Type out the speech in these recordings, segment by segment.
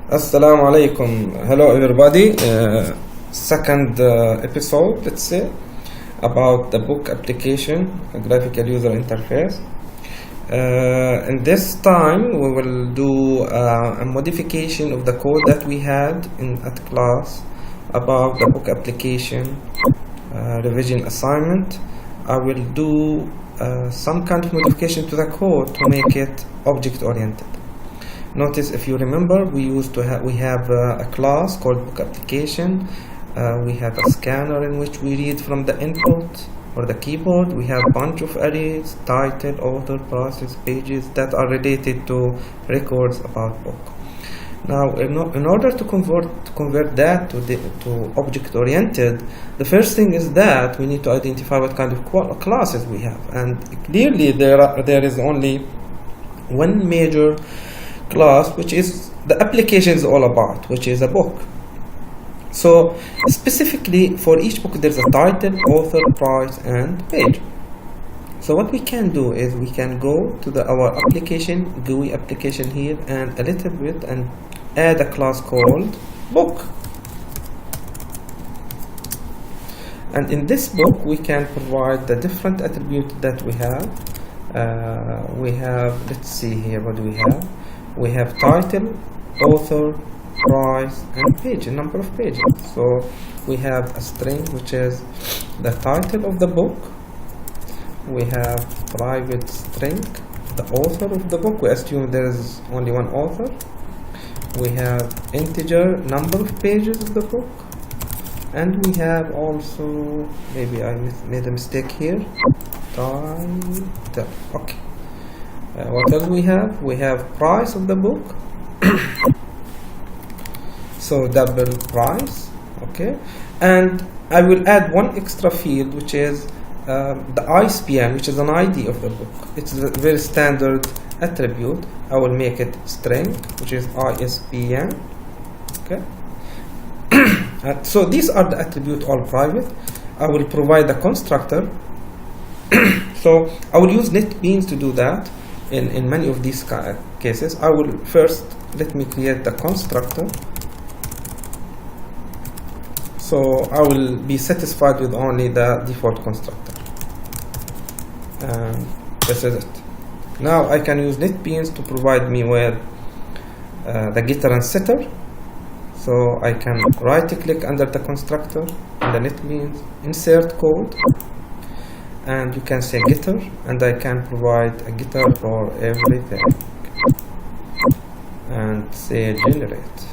Assalamu alaikum. Hello everybody. Second episode, let's say, about the book application, a graphical user interface. In this time we will do a modification of the code that we had at class about the book application revision assignment. I will do some kind of modification to the code to make it object oriented. Notice, if you remember, we have a class called book application. We have a scanner in which we read from the input or the keyboard. We have a bunch of arrays, title, author, process, pages that are related to records about book. Now, in order to convert that to object oriented, the first thing is that we need to identify what kind of classes we have, and clearly there is only one major class, which is the application is all about, which is a book. So specifically for each book there's a title, author, price, and page. So what we can do is we can go to our application, GUI application here, and a little bit and add a class called book. And in this book we can provide the different attributes that we have. Let's see here, what do we have? We have title, author, price, and page, a number of pages. So we have a string, which is the title of the book. We have private string, the author of the book. We assume there is only one author. We have integer number of pages of the book. And we have also, maybe I made a mistake here, title. Okay. What else we have? We have price of the book. So double price. Okay. And I will add one extra field, which is the ISBN, which is an ID of the book. It's a very standard attribute. I will make it string, which is ISBN. Okay. So these are the attributes, all private. I will provide the constructor. So I will use NetBeans to do that. In many of these cases, I will first let me create the constructor. So I will be satisfied with only the default constructor. And this is it. Now I can use NetBeans to provide me with the getter and setter. So I can right click under the constructor in the NetBeans, insert code. And you can say getter, and I can provide a getter for everything, and say generate.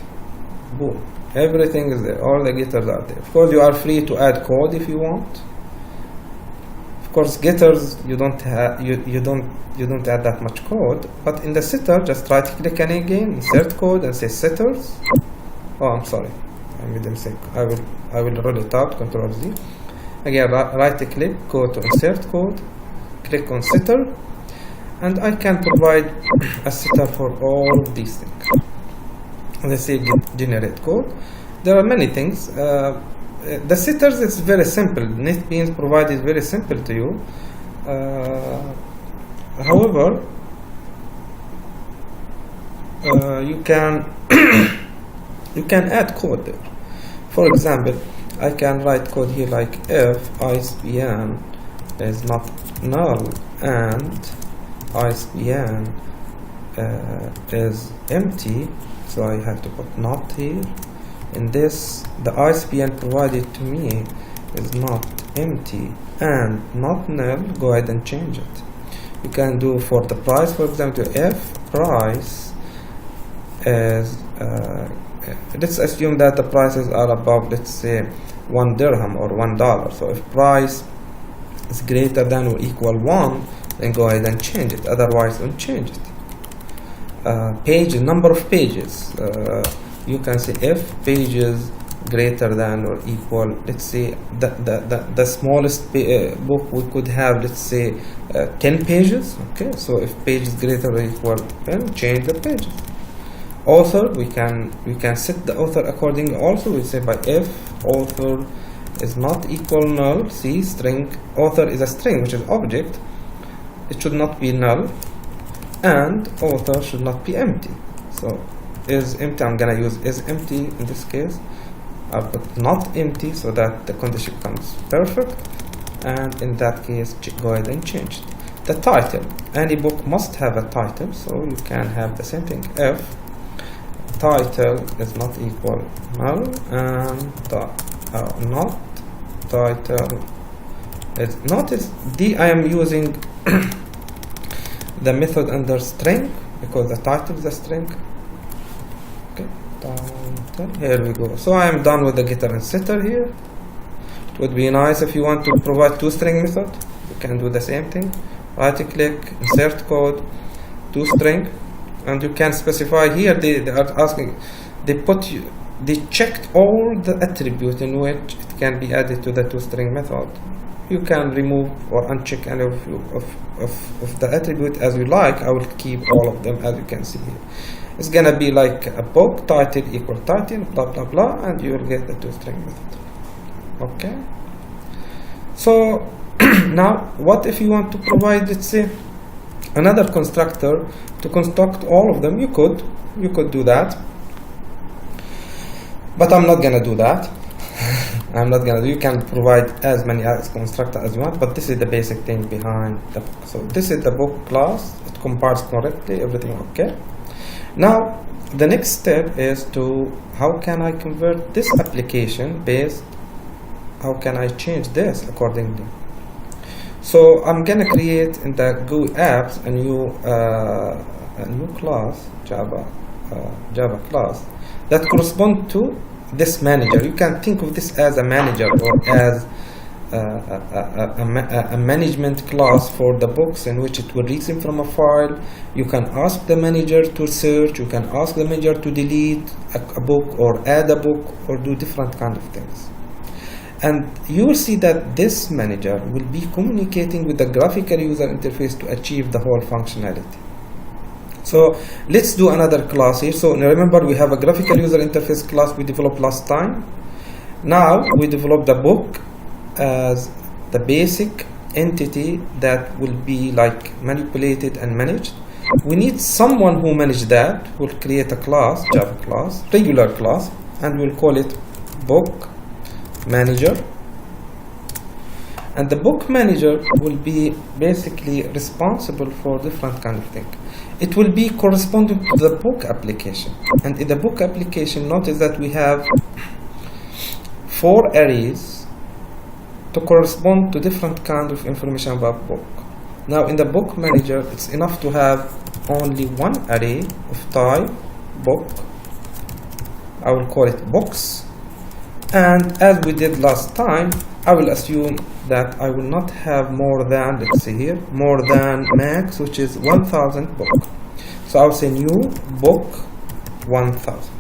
Boom, everything is there, all the getters are there. Of course you are free to add code if you want. Of course getters, you don't add that much code, but in the setter just right click and again insert code and say setters. Oh, I'm sorry, I made a mistake. I will roll it out, Control Z. Again, right click, go to insert code, click on setter, and I can provide a setter for all of these things. Let's say generate code. There are many things. The setters is very simple. NetBeans provided very simple to you. However, you can add code there. For example, I can write code here like if ISBN is not null and ISBN is empty, so I have to put not here. In this, the ISBN provided to me is not empty and not null. Go ahead and change it. You can do for the price, for example, if price is let's assume that the prices are above, let's say, 1 dirham or $1. So if price is greater than or equal 1, then go ahead and change it. Otherwise, don't change it. Page, number of pages. You can say if pages greater than or equal, let's say the smallest book we could have, let's say 10 pages. Okay, so if page is greater or equal 10, change the pages. Author, we can set the author accordingly. Also, we say by if author is not equal null, see string, author is a string which is object, it should not be null, and author should not be empty. So is empty, I'm gonna use is empty in this case. I'll put not empty so that the condition comes perfect, and in that case go ahead and change it. The title, any book must have a title, so you can have the same thing. If title is not equal null and not title is not is I am using the method under string because the title is a string. Okay, title, here we go. So I am done with the getter and setter here. It would be nice if you want to provide toString method, you can do the same thing. Right click, insert code, toString, and you can specify here. They are asking, they checked all the attributes in which it can be added to the toString method. You can remove or uncheck any of the attribute as you like. I will keep all of them as you can see here. It's gonna be like a book title equal title, blah blah blah, and you will get the toString method. Okay. So now, what if you want to provide, let's say, another constructor to construct all of them? You could do that, but I'm not gonna do that. I'm not gonna do. You can provide as many as constructor as you want, but this is the basic thing behind the book. So this is the book class. It compiles correctly, everything okay. Now the next step is to how can I convert this application based. How can I change this accordingly? So I'm gonna create in the GUI apps a new class, Java class that correspond to this manager. You can think of this as a manager or as a management class for the books in which it will read them from a file. You can ask the manager to search. You can ask the manager to delete a book or add a book or do different kind of things. And you will see that this manager will be communicating with the graphical user interface to achieve the whole functionality. So let's do another class here. So remember, we have a graphical user interface class we developed last time. Now we develop the book as the basic entity that will be like manipulated and managed. We need someone who manages that. We'll create a class, Java class, regular class, and we'll call it book manager. And the book manager will be basically responsible for different kind of thing. It will be corresponding to the book application. And in the book application, notice that we have 4 arrays to correspond to different kind of information about book. Now in the book manager, it's enough to have only one array of type book. I will call it books. And as we did last time, I will assume that I will not have more than, let's see here, more than max, which is 1000 book. So I will say new book 1000.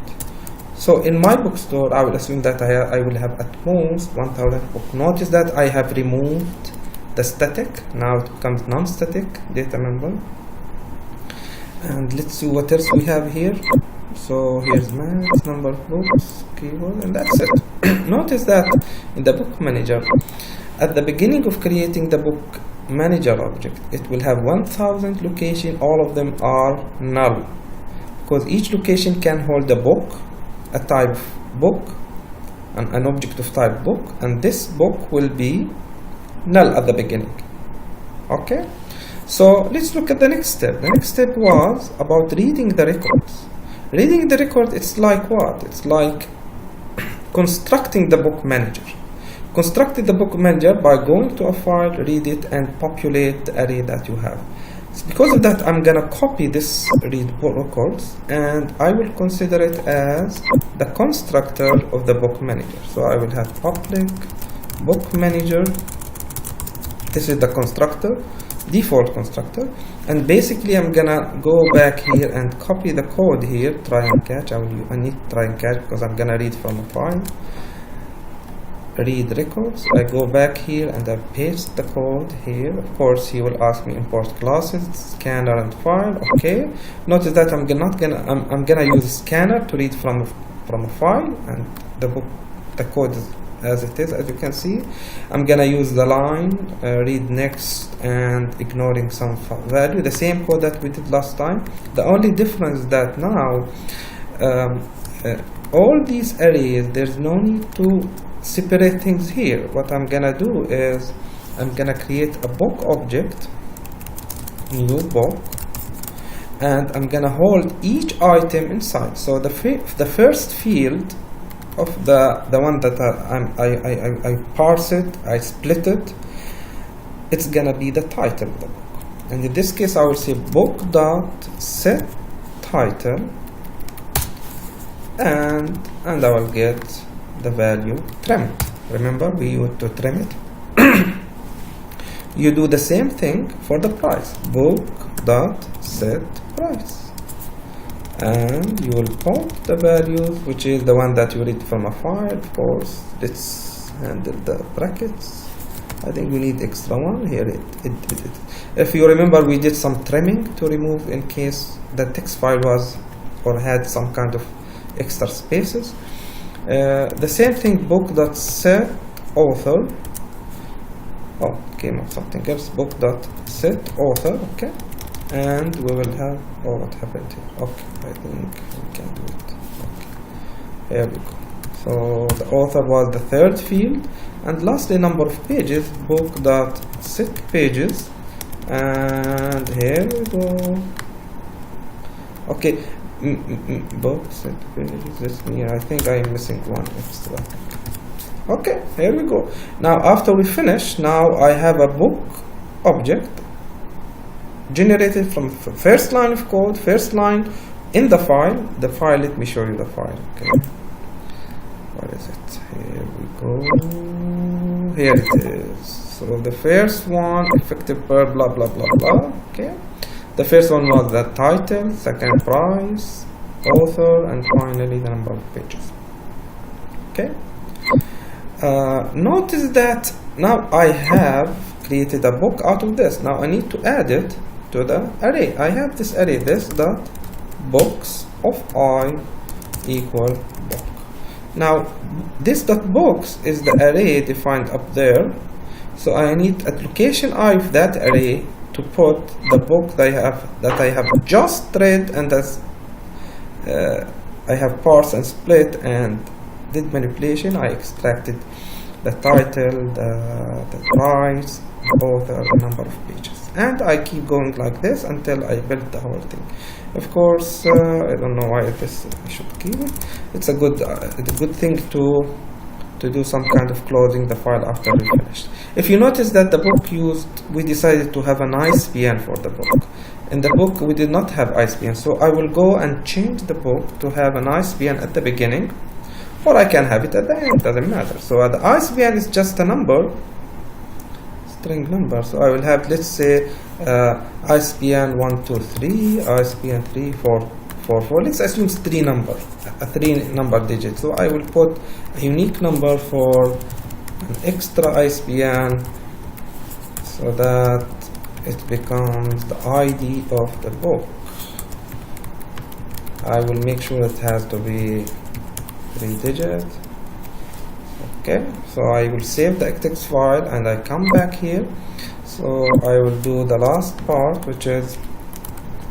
So in my bookstore, I will assume that I will have at most 1000 book. Notice that I have removed the static. Now it becomes non-static data member. And let's see what else we have here. So here's max, number of books, keyword, and that's it. Notice that in the book manager, at the beginning of creating the book manager object, it will have 1000 location. All of them are null because each location can hold a book, a type book, and an object of type book, and this book will be null at the beginning. Okay, so let's look at the next step. The next step was about reading the records. Reading the record, it's like what? It's like constructing the book manager. Constructed the book manager by going to a file, read it, and populate the array that you have. So because of that, I'm gonna copy this read records, and I will consider it as the constructor of the book manager. So I will have public book manager. This is the constructor, default constructor, and basically I'm gonna go back here and copy the code here, try and catch. I need try and catch because I'm gonna read from a file. Read records. I go back here and I paste the code here. Of course, he will ask me import classes, scanner, and file. Okay. Notice that I'm gonna use scanner to read from a file, and the code is as it is, as you can see. I'm gonna use the line read next and ignoring some value, the same code that we did last time. The only difference is that now all these arrays, there's no need to separate things here. What I'm gonna do is I'm gonna create a book object, new book, and I'm gonna hold each item inside. So the first field of the one that I parse it, I split it, it's gonna be the title of the book. And in this case, I will say book dot set title, and I will get the value trimmed. Remember, we used to trim it. You do the same thing for the price, book dot set price, and you will put the values, which is the one that you read from a file. Of course, let's handle the brackets. I think we need extra one here. If you remember, we did some trimming to remove in case the text file was or had some kind of extra spaces. The same thing, book.set author. Oh, came up something else. Book.set author. Okay, and we will have. Oh, what happened here? Okay, I think we can do it. Okay, here we go. So the author was the third field, and lastly, number of pages. Book.set pages, and here we go. Okay. Book set pages. This me. I think I am missing one extra. Okay, here we go. Now after we finish, now I have a book object generated from first line of code, first line in the file. The file, let me show you the file. Okay, what is it? Here we go. Here it is. So the first one, effective per blah blah blah blah. Okay, the first one was the title, second price, author, and finally the number of pages. Okay. Notice that now I have created a book out of this. Now I need to add it to the array. I have this array, this dot books of I equal book. Now this dot books is the array defined up there. So I need at location I of that array to put the book that I have just read, and that's I have parsed and split and did manipulation. I extracted the title, the price, the author, the number of pages, and I keep going like this until I build the whole thing. Of course, I don't know why this I should keep it. It's a good thing to do some kind of closing the file after we finished. If you notice that the book we decided to have an ISBN for the book. In the book we did not have ISBN, so I will go and change the book to have an ISBN at the beginning, or I can have it at the end, doesn't matter. So the ISBN is just a number, string number. So I will have, let's say, ISBN 123, ISBN 3444. Let's assume it's three number digit. So I will put a unique number for an extra ISBN so that it becomes the ID of the book. I will make sure it has to be 3 digits. Okay, so I will save the text file and I come back here. So I will do the last part, which is,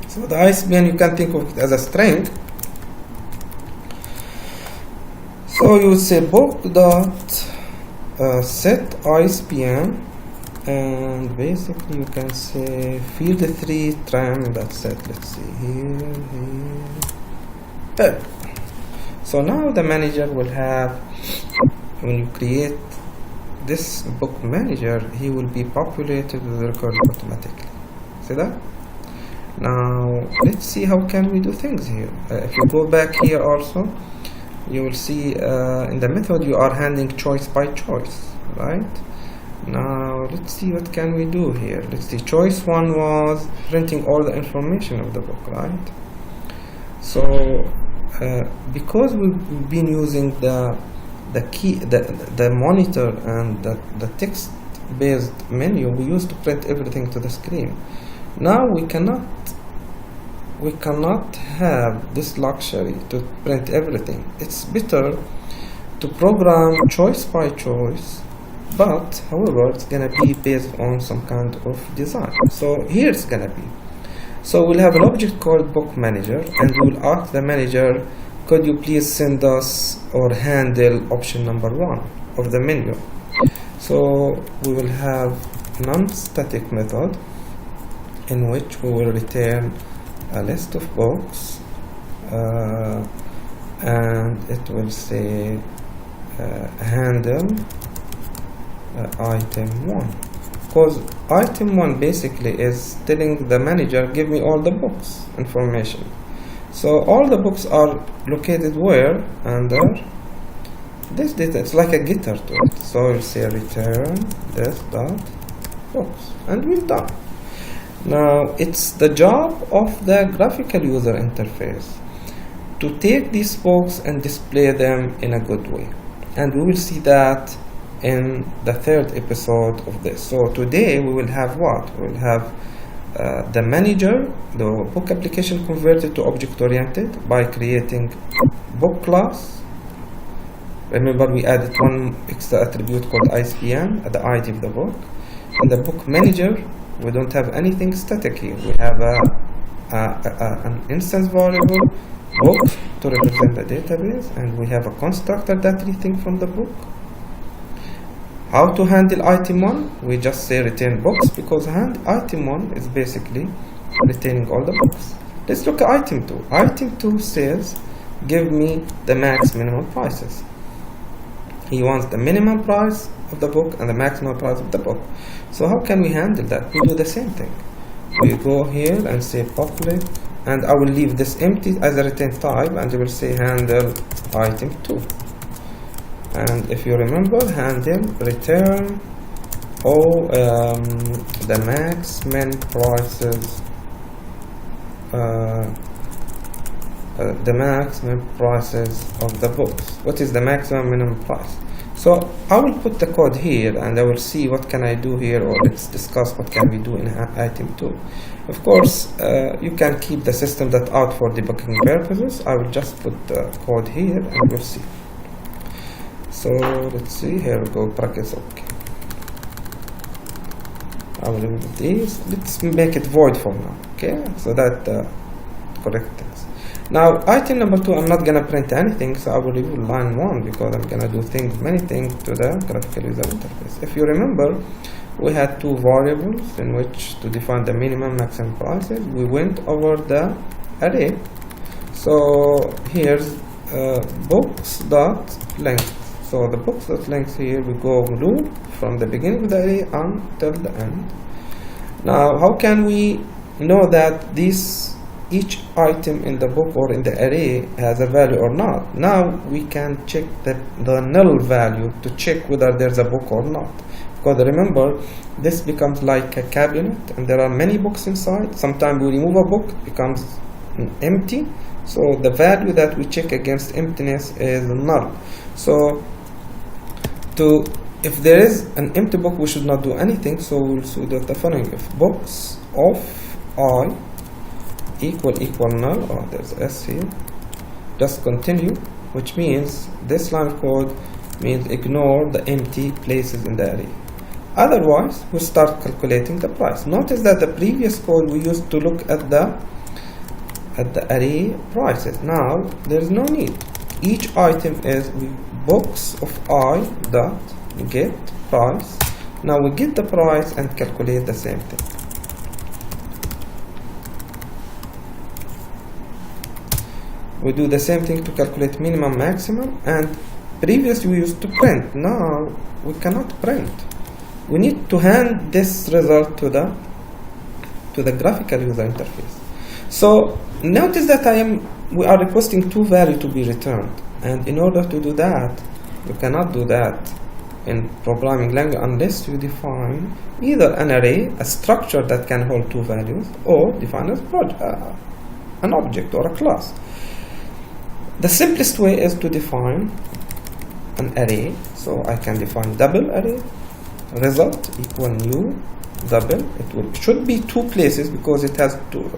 so the ISBN, you can think of it as a string. So you would say book dot set ISBN, and basically you can say field 3 trim, that's it. Let's see here. So now the manager will have, when you create this book manager, he will be populated with the record automatically. See that? Now let's see how can we do things here. If you go back here also, you will see in the method you are handling choice by choice, right? Now let's see what can we do here. Let's see, choice 1 was printing all the information of the book, right? So because we've been using the key, the monitor and the text based menu, we used to print everything to the screen. Now we cannot have this luxury to print everything. It's better to program choice by choice, but however it's gonna be based on some kind of design. So here it's gonna be, so we'll have an object called book manager, and we'll ask the manager could you please send us or handle option number 1 of the menu. So we will have non-static method in which we will return a list of books, and it will say handle item 1, because item 1 basically is telling the manager, give me all the books information. So all the books are located where? Under this data. It's like a getter to it. So we'll say return this dot books, and we're done. Now it's the job of the graphical user interface to take these books and display them in a good way, and we will see that in the 3rd episode of this. So today we will have what? We will have the manager, the book application converted to object-oriented by creating book class. Remember, we added one extra attribute called ISBN, the ID of the book. And the book manager, we don't have anything static here. We have an instance variable book to represent the database, and we have a constructor that rethinks from the book. How to handle item 1? We just say return books, because item 1 is basically retaining all the books. Let's look at item 2. Item 2 says give me the max minimum prices. He wants the minimum price of the book and the maximum price of the book. So how can we handle that? We do the same thing. We go here and say public, and I will leave this empty as a return type, and we will say handle item 2. And if you remember, handle return the max min prices, the maximum prices of the books. What is the maximum minimum price? So I will put the code here, and I will see what can I do here, or let's discuss what can we do in item 2. Of course, you can keep the system that out for debugging purposes. I will just put the code here, and we'll see. So let's see, here we go, brackets, okay. I will remove this. Let's make it void for now, okay? So that correct things. Now, item number 2, I'm not gonna print anything, so I will remove line 1 because I'm gonna do many things to the graphical user interface. If you remember, we had 2 variables in which to define the minimum, maximum prices. We went over the array. So here's books.length. So the books.length here, we go loop from the beginning of the array until the end. Now, how can we know that each item in the book or in the array has a value or not? Now we can check the null value to check whether there's a book or not. Because remember, this becomes like a cabinet, and there are many books inside. Sometimes we remove a book, it becomes empty. So the value that we check against emptiness is null. So if there is an empty book, we should not do anything. So we will do the following: if books of I equal null, oh, there's S here, just continue, which means this line of code means ignore the empty places in the array. Otherwise, we start calculating the price. Notice that the previous code we used to look at the array prices. Now there is no need. Each item is books of I dot get price. Now we get the price and calculate the same thing. We do the same thing to calculate minimum, maximum, and previously we used to print. Now we cannot print. We need to hand this result to the graphical user interface. So notice that we are requesting 2 values to be returned, and in order to do that, you cannot do that in programming language unless you define either an array, a structure that can hold 2 values, or define an object or a class. The simplest way is to define an array. So I can define double array, result equal new double. It should be 2 places because it has 2.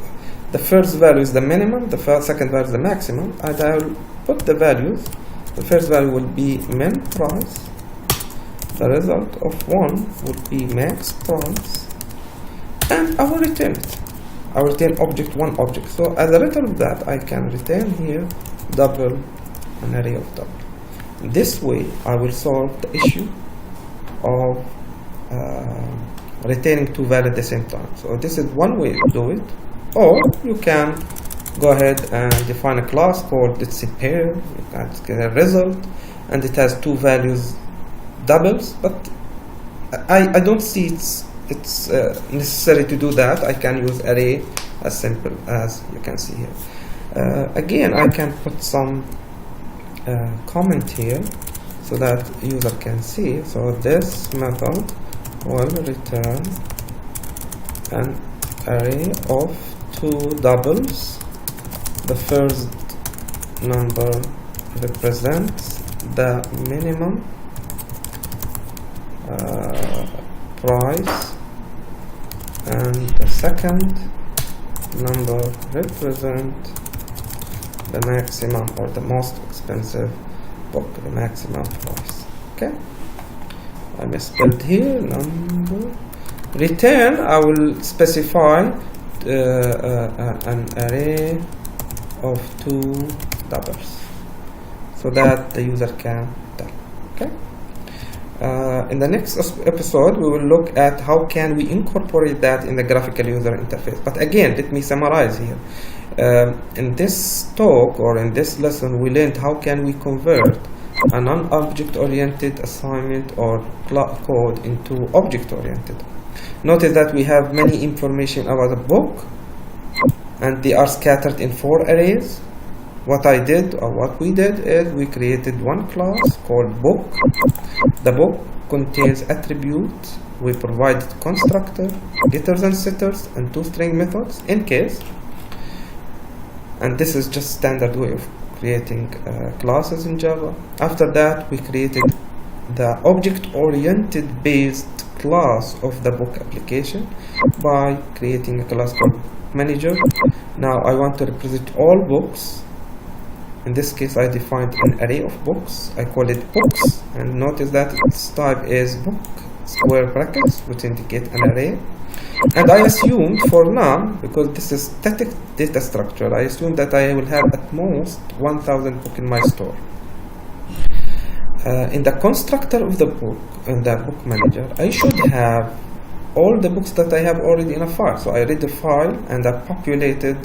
The first value is the minimum, the second value is the maximum, and I will put the values. The first value will be min price, the result of 1 would be max price, and I will return it. I will return object 1 object. So as a result of that, I can return here double, an array of double. This way I will solve the issue of retaining two values at the same time. So this is one way to do it. Or you can go ahead and define a class called, let's say, pair. You can get a result and it has two values doubles, but I don't see it's necessary to do that. I can use array as simple as you can see here. Again, I can put some comment here so that user can see. So this method will return an array of two doubles. The first number represents the minimum price, and the second number represents the maximum or the most expensive book, the maximum price. Okay, I misspelled here. Number return, I will specify an array of two doubles so that the user can tell. Okay. In the next episode, we will look at how can we incorporate that in the graphical user interface. But again, let me summarize here. In this talk or in this lesson, we learned how can we convert a non-object oriented assignment or code into object oriented. Notice that we have many information about a book and they are scattered in 4 arrays. What I did, or what we did, is we created one class called book. The book contains attributes. We provided constructor, getters and setters, and 2 string methods in case. And this is just standard way of creating classes in Java. After that, we created the object-oriented based class of the book application by creating a class called manager. Now I want to represent all books. In this case, I defined an array of books. I call it books, and notice that its type is book square brackets, which indicate an array. And I assumed for now, because this is static data structure, I assume that I will have at most 1000 books in my store. In the constructor of the book, in the book manager, I should have all the books that I have already in a file. So I read the file and I populated,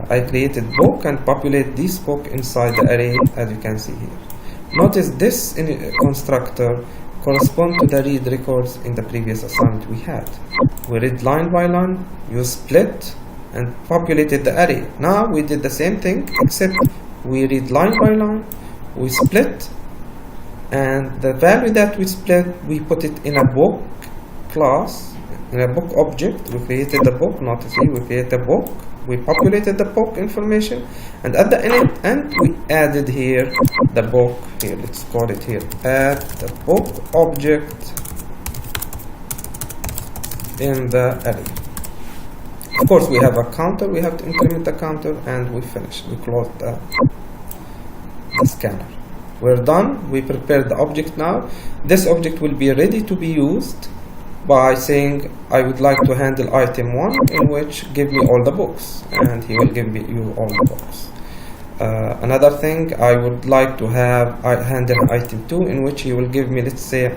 I created book and populate this book inside the array, as you can see here. Notice this constructor corresponds to the read records in the previous assignment we had. We read line by line, you split and populated the array. Now we did the same thing, except we read line by line, we split, and the value that we split, we put it in a book class, in a book object. We created the book, notice here, we created a book, we populated the book information, and at the end we added here the book, here let's call it here, add the book object in the array. Of course we have a counter, we have to increment the counter, and we finish, we close the scanner. We're done, we prepared the object now. This object will be ready to be used by saying I would like to handle item 1, in which give me all the books, and he will give you all the books. Another thing, I would like to handle item 2, in which he will give me, let's say,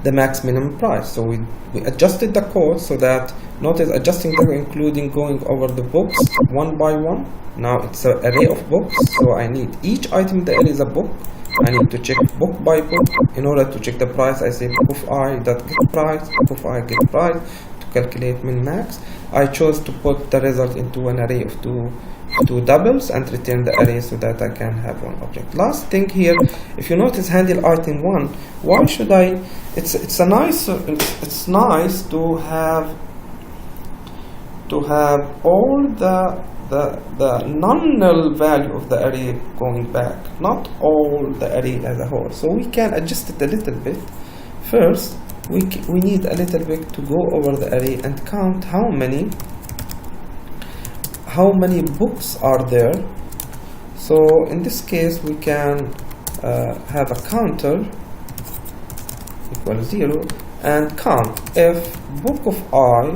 the max minimum price. So we adjusted the code so that, notice adjusting the including going over the books one by one. Now it's an array of books, so I need each item in the array is a book. I need to check book by book. In order to check the price, I say book of I dot get price, book of I get price to calculate min max. I chose to put the result into an array of two doubles and return the array so that I can have one object. Last thing here, if you notice handle item 1, why should I? It's nice to have all the non-null value of the array going back, not all the array as a whole. So we can adjust it a little bit. First, we need a little bit to go over the array and count how many books are there. So in this case, we can have a counter equals 0 and count if book of I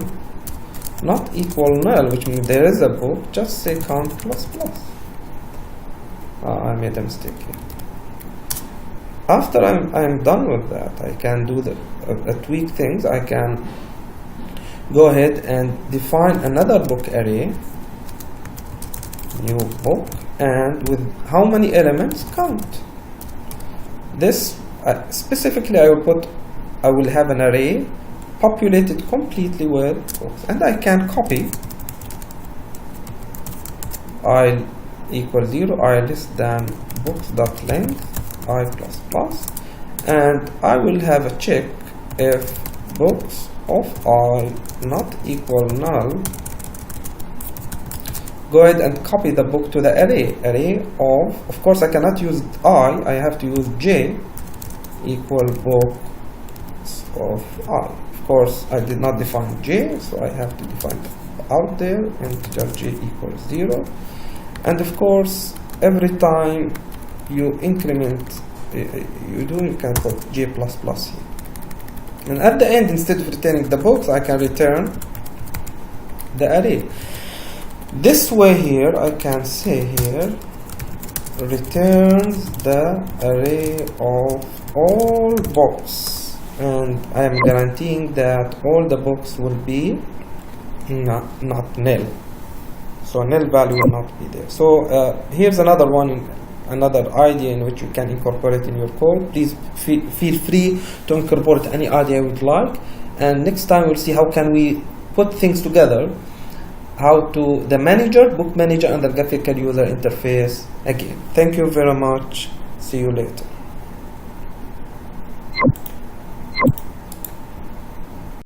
not equal null, which means there is a book, just say count plus plus. I made a mistake here. After I'm done with that, I can do the tweak things. I can go ahead and define another book array, new book, and with how many elements, count. This specifically I will have an array populated completely with books, and I can copy I equals 0, I less than books dot length I plus plus, and I will have a check if books of I not equal null. Go ahead and copy the book to the array of course I cannot use I have to use j equal books of I. Of course I did not define j, so I have to define out there integer j equals 0, and of course every time you increment you can put j plus plus here, and at the end, instead of returning the books, I can return the array. This way here I can say here returns the array of all books, and I am guaranteeing that all the books will be not null, so null value will not be there. So here's another one, another idea in which you can incorporate in your code. Please feel free to incorporate any idea you would like, and next time we'll see how can we put things together, how to the book manager and the graphical user interface again. Thank you very much. See you later.